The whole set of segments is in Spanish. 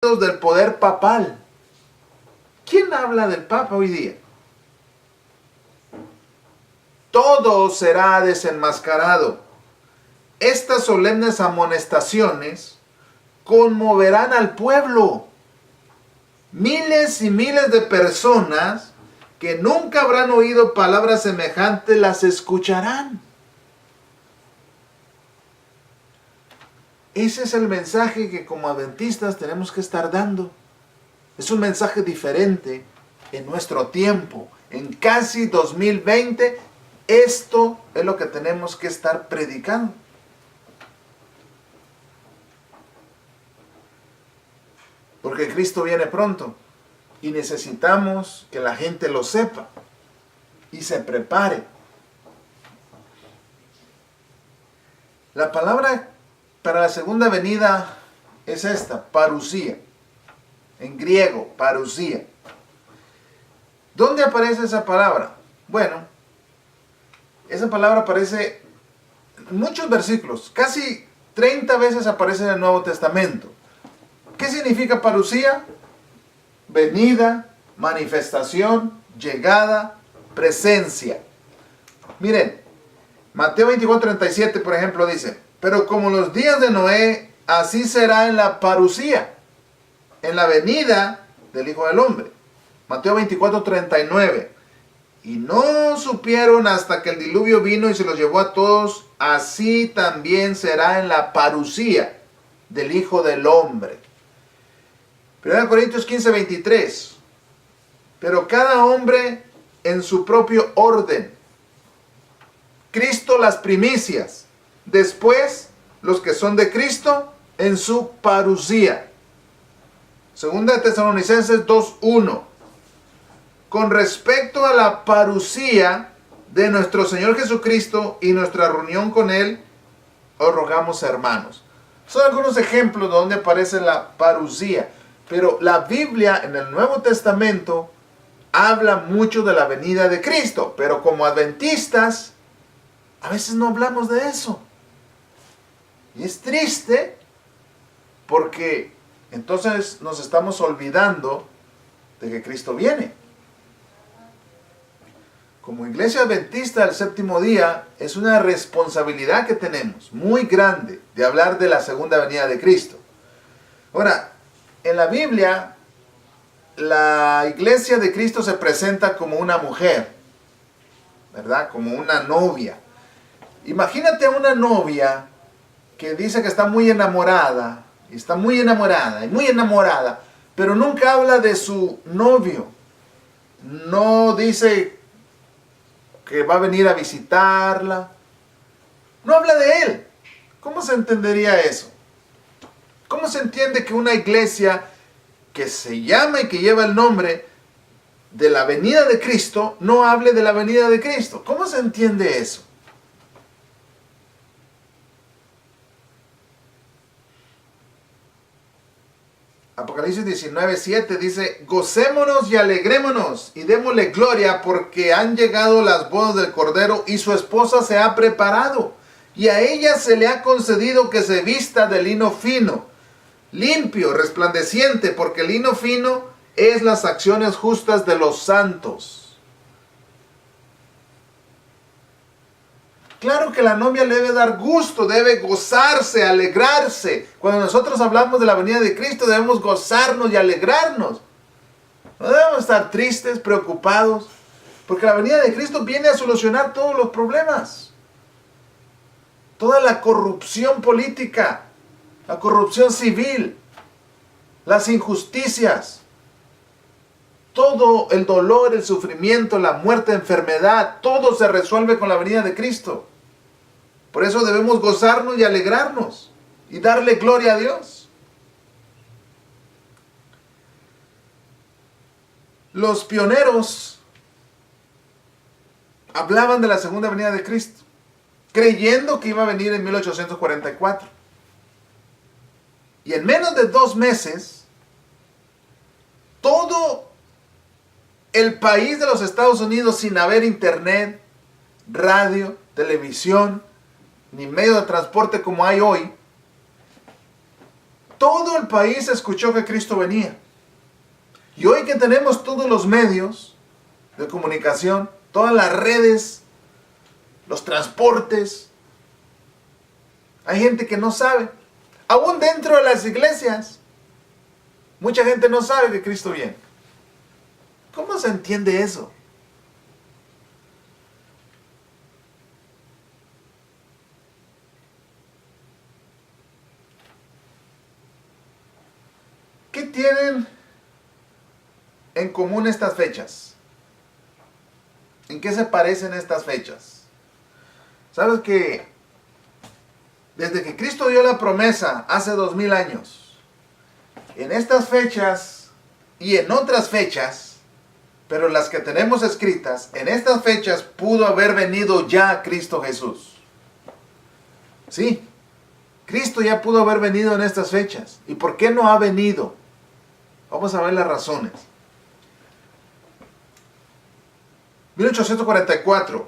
del poder papal. ¿Quién habla del Papa hoy día? Todo será desenmascarado. Estas solemnes amonestaciones conmoverán al pueblo. Miles y miles de personas que nunca habrán oído palabras semejantes las escucharán. Ese es el mensaje que como adventistas tenemos que estar dando. Es un mensaje diferente en nuestro tiempo. En casi 2020, esto es lo que tenemos que estar predicando. Porque Cristo viene pronto y necesitamos que la gente lo sepa y se prepare. La palabra para la segunda venida es esta, parusía. En griego, parusía. ¿Dónde aparece esa palabra? Bueno, esa palabra aparece en muchos versículos. Casi 30 veces aparece en el Nuevo Testamento. ¿Qué significa parusía? Venida, manifestación, llegada, presencia. Miren, Mateo 24:37, por ejemplo, dice: pero como los días de Noé, así será en la parusía, en la venida del Hijo del Hombre. Mateo 24:39. Y no supieron hasta que el diluvio vino y se los llevó a todos, así también será en la parusía del Hijo del Hombre. 1 Corintios 15:23. Pero cada hombre en su propio orden. Cristo las primicias. Después, los que son de Cristo en su parusía. Segunda de Tesalonicenses 2:1. Con respecto a la parusía de nuestro Señor Jesucristo y nuestra reunión con Él, os rogamos, hermanos. Son algunos ejemplos de donde aparece la parusía. Pero la Biblia en el Nuevo Testamento habla mucho de la venida de Cristo. Pero como adventistas, a veces no hablamos de eso. Y es triste porque entonces nos estamos olvidando de que Cristo viene. Como iglesia adventista del séptimo día, es una responsabilidad que tenemos muy grande de hablar de la segunda venida de Cristo. Ahora, en la Biblia, la iglesia de Cristo se presenta como una mujer, ¿verdad? Como una novia. Imagínate a una novia que dice que está muy enamorada, pero nunca habla de su novio. No dice que va a venir a visitarla. No habla de él. ¿Cómo se entendería eso? ¿Cómo se entiende que una iglesia que se llama y que lleva el nombre de la venida de Cristo no hable de la venida de Cristo? ¿Cómo se entiende eso? Apocalipsis 19:7 dice: gocémonos y alegrémonos y démosle gloria porque han llegado las bodas del Cordero y su esposa se ha preparado. Y a ella se le ha concedido que se vista de lino fino, limpio, resplandeciente, porque el lino fino es las acciones justas de los santos. Claro que la novia le debe dar gusto, debe gozarse, alegrarse. Cuando nosotros hablamos de la venida de Cristo, debemos gozarnos y alegrarnos. No debemos estar tristes, preocupados, porque la venida de Cristo viene a solucionar todos los problemas. Toda la corrupción política, la corrupción civil, las injusticias, todo el dolor, el sufrimiento, la muerte, la enfermedad, todo se resuelve con la venida de Cristo. Por eso debemos gozarnos y alegrarnos y darle gloria a Dios. Los pioneros hablaban de la segunda venida de Cristo, creyendo que iba a venir en 1844. Y en menos de 2 meses, todo el país de los Estados Unidos, sin haber internet, radio, televisión, ni medio de transporte como hay hoy, todo el país escuchó que Cristo venía. Y hoy que tenemos todos los medios de comunicación, todas las redes, los transportes, hay gente que no sabe. Aún dentro de las iglesias, mucha gente no sabe que Cristo viene. ¿Cómo se entiende eso? ¿Qué tienen en común estas fechas? ¿En qué se parecen estas fechas? ¿Sabes que desde que Cristo dio la promesa hace 2000 años, en estas fechas y en otras fechas, pero las que tenemos escritas, en estas fechas pudo haber venido ya Cristo Jesús? Sí, Cristo ya pudo haber venido en estas fechas. ¿Y por qué no ha venido? Vamos a ver las razones. 1844.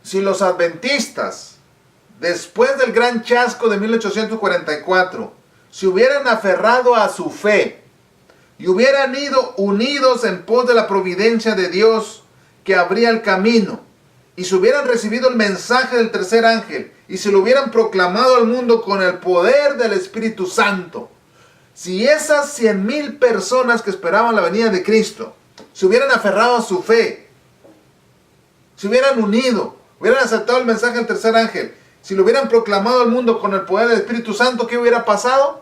Si los adventistas, después del gran chasco de 1844, se hubieran aferrado a su fe y hubieran ido unidos en pos de la providencia de Dios que abría el camino, y se hubieran recibido el mensaje del tercer ángel y se lo hubieran proclamado al mundo con el poder del Espíritu Santo, si esas 100,000 personas que esperaban la venida de Cristo se hubieran aferrado a su fe, se hubieran unido, hubieran aceptado el mensaje del tercer ángel, si lo hubieran proclamado al mundo con el poder del Espíritu Santo, ¿qué hubiera pasado?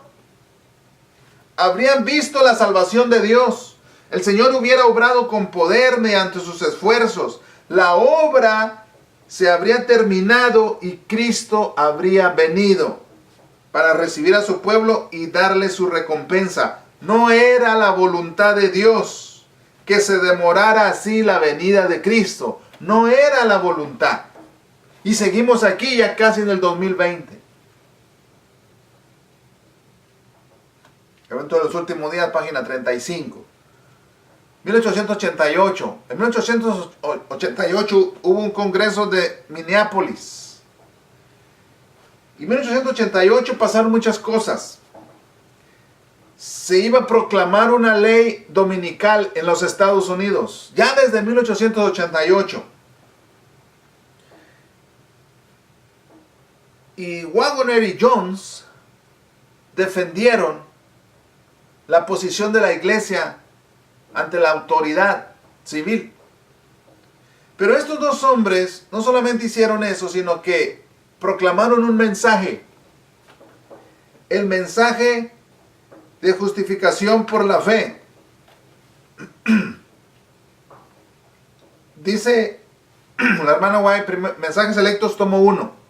Habrían visto la salvación de Dios. El Señor hubiera obrado con poder mediante sus esfuerzos. La obra se habría terminado y Cristo habría venido para recibir a su pueblo y darle su recompensa. No era la voluntad de Dios que se demorara así la venida de Cristo. No era la voluntad. Y seguimos aquí ya casi en el 2020. Evento de los últimos días, página 35. 1888. En 1888 hubo un congreso de Minneapolis. Y en 1888 pasaron muchas cosas. Se iba a proclamar una ley dominical en los Estados Unidos, ya desde 1888. Y Waggoner y Jones defendieron la posición de la iglesia ante la autoridad civil. Pero estos dos hombres no solamente hicieron eso, sino que proclamaron un mensaje. El mensaje de justificación por la fe. Dice la hermana White, Mensajes Selectos, tomo 1.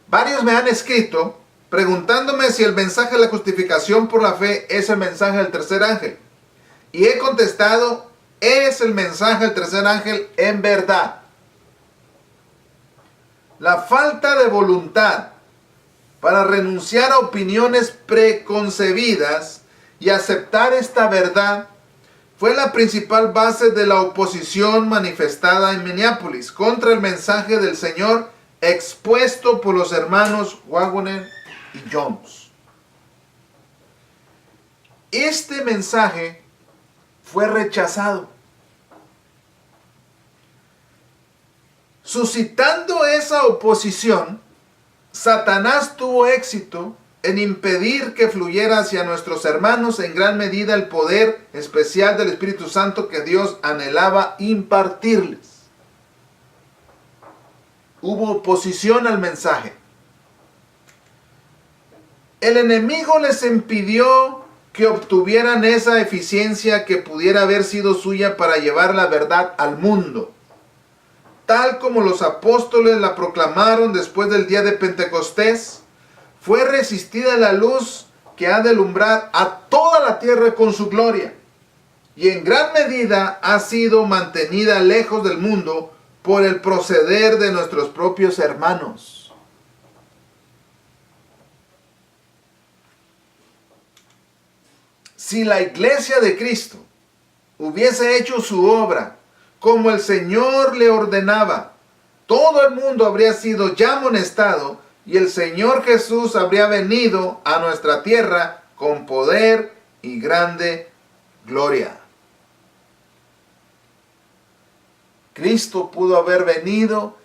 Varios me han escrito preguntándome si el mensaje de la justificación por la fe es el mensaje del tercer ángel. Y he contestado, es el mensaje del tercer ángel en verdad. La falta de voluntad para renunciar a opiniones preconcebidas y aceptar esta verdad fue la principal base de la oposición manifestada en Minneapolis contra el mensaje del Señor expuesto por los hermanos Waggoner y Jones. Este mensaje fue rechazado. Suscitando esa oposición, Satanás tuvo éxito en impedir que fluyera hacia nuestros hermanos en gran medida el poder especial del Espíritu Santo que Dios anhelaba impartirles. Hubo oposición al mensaje. El enemigo les impidió que obtuvieran esa eficiencia que pudiera haber sido suya para llevar la verdad al mundo, tal como los apóstoles la proclamaron después del día de Pentecostés. Fue resistida la luz que ha de alumbrar a toda la tierra con su gloria, y en gran medida ha sido mantenida lejos del mundo por el proceder de nuestros propios hermanos. Si la iglesia de Cristo hubiese hecho su obra como el Señor le ordenaba, todo el mundo habría sido ya amonestado y el Señor Jesús habría venido a nuestra tierra con poder y grande gloria. Cristo pudo haber venido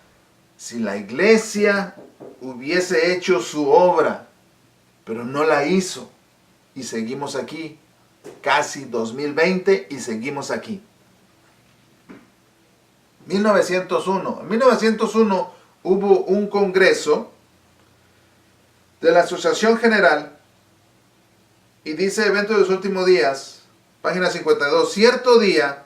si la iglesia hubiese hecho su obra, pero no la hizo. Y seguimos aquí, casi 2020, y seguimos aquí. 1901. En 1901 hubo un congreso de la Asociación General, y dice Evento de los Últimos Días, página 52, cierto día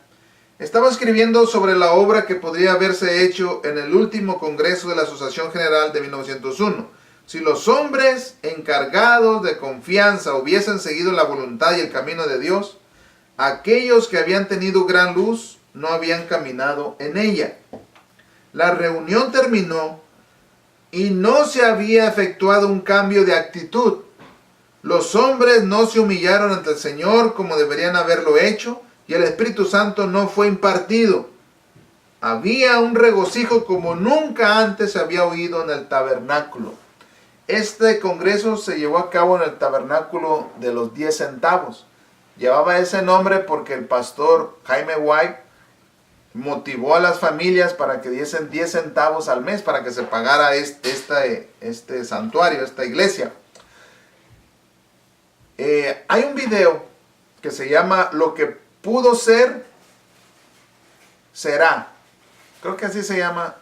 estaba escribiendo sobre la obra que podría haberse hecho en el último congreso de la Asociación General de 1901. Si los hombres encargados de confianza hubiesen seguido la voluntad y el camino de Dios, aquellos que habían tenido gran luz no habían caminado en ella. La reunión terminó y no se había efectuado un cambio de actitud. Los hombres no se humillaron ante el Señor como deberían haberlo hecho, y el Espíritu Santo no fue impartido. Había un regocijo como nunca antes se había oído en el tabernáculo. Este congreso se llevó a cabo en el tabernáculo de los 10 centavos. Llevaba ese nombre porque el pastor Jaime White motivó a las familias para que diesen 10 centavos al mes para que se pagara este santuario, esta iglesia. Hay un video que se llama Lo que pudo ser, será. Creo que así se llama.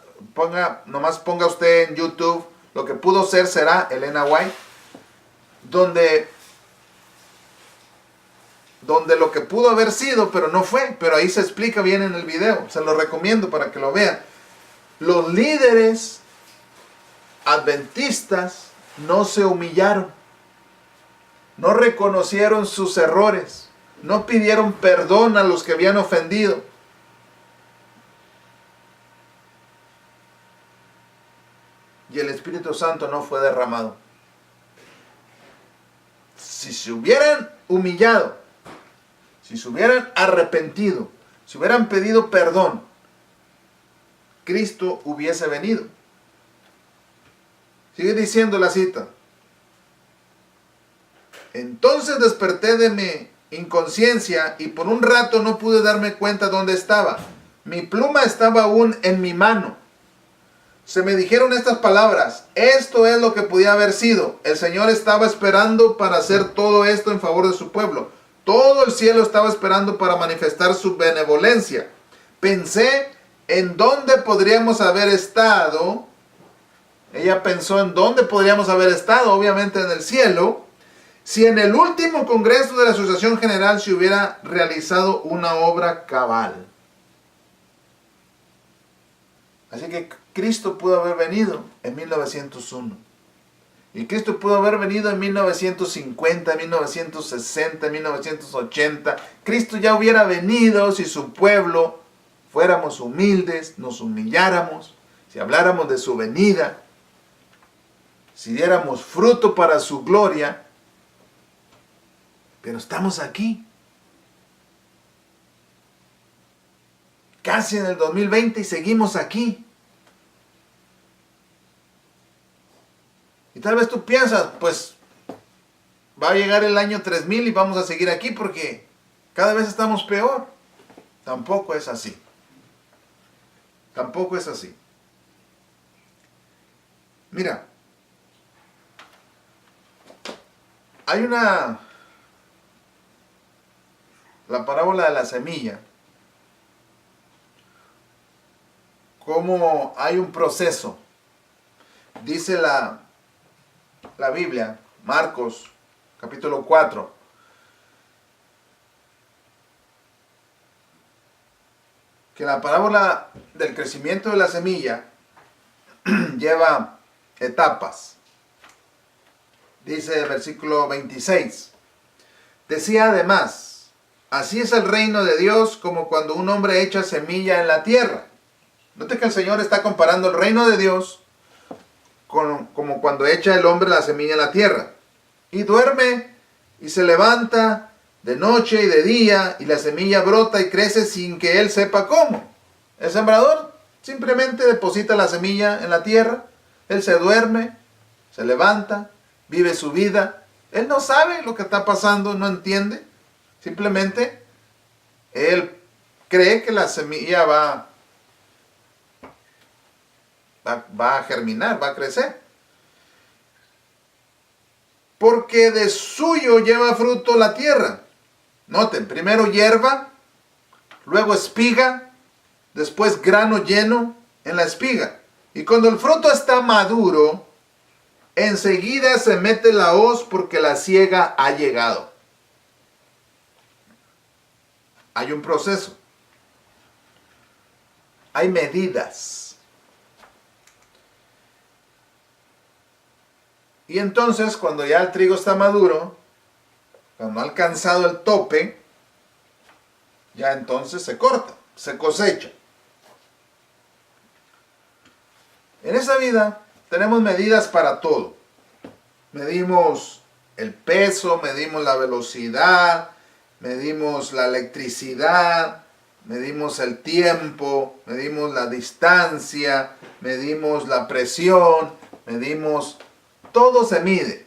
Nomás ponga usted en YouTube Lo que pudo ser, será, Elena White. Donde lo que pudo haber sido, pero no fue. Pero ahí se explica bien en el video. Se lo recomiendo para que lo vean. Los líderes adventistas no se humillaron. No reconocieron sus errores. No pidieron perdón a los que habían ofendido. Y el Espíritu Santo no fue derramado. Si se hubieran humillado, si se hubieran arrepentido, si hubieran pedido perdón, Cristo hubiese venido. Sigue diciendo la cita. Entonces desperté de mi inconsciencia y por un rato no pude darme cuenta dónde estaba. Mi pluma estaba aún en mi mano. Se me dijeron estas palabras: esto es lo que podía haber sido. El Señor estaba esperando para hacer todo esto en favor de su pueblo. Todo el cielo estaba esperando para manifestar su benevolencia. Pensé en dónde podríamos haber estado. Ella pensó en dónde podríamos haber estado, obviamente en el cielo, si en el último congreso de la Asociación General se hubiera realizado una obra cabal. Así que Cristo pudo haber venido en 1901. Y Cristo pudo haber venido en 1950, 1960, 1980. Cristo ya hubiera venido si su pueblo fuéramos humildes, nos humilláramos, si habláramos de su venida, si diéramos fruto para su gloria. Pero estamos aquí, casi en el 2020, y seguimos aquí. Y tal vez tú piensas, pues va a llegar el año 3000 y vamos a seguir aquí porque cada vez estamos peor. Tampoco es así. Tampoco es así. Mira, hay la parábola de la semilla. Cómo hay un proceso. Dice la Biblia, Marcos, capítulo 4. Que la parábola del crecimiento de la semilla lleva etapas. Dice el versículo 26. Decía además: así es el reino de Dios como cuando un hombre echa semilla en la tierra. Note que el Señor está comparando el reino de Dios como cuando echa el hombre la semilla en la tierra. Y duerme y se levanta de noche y de día, y la semilla brota y crece sin que él sepa cómo. El sembrador simplemente deposita la semilla en la tierra, él se duerme, se levanta, vive su vida. Él no sabe lo que está pasando, no entiende. Simplemente él cree que la semilla va a germinar, va a crecer. Porque de suyo lleva fruto la tierra. Noten, primero hierba, luego espiga, después grano lleno en la espiga. Y cuando el fruto está maduro, enseguida se mete la hoz porque la siega ha llegado. Hay un proceso. Hay medidas. Y entonces, cuando ya el trigo está maduro, cuando ha alcanzado el tope, ya entonces se corta, se cosecha. En esta vida tenemos medidas para todo. Medimos el peso, medimos la velocidad, medimos la electricidad, medimos el tiempo, medimos la distancia, medimos la presión, medimos... Todo se mide.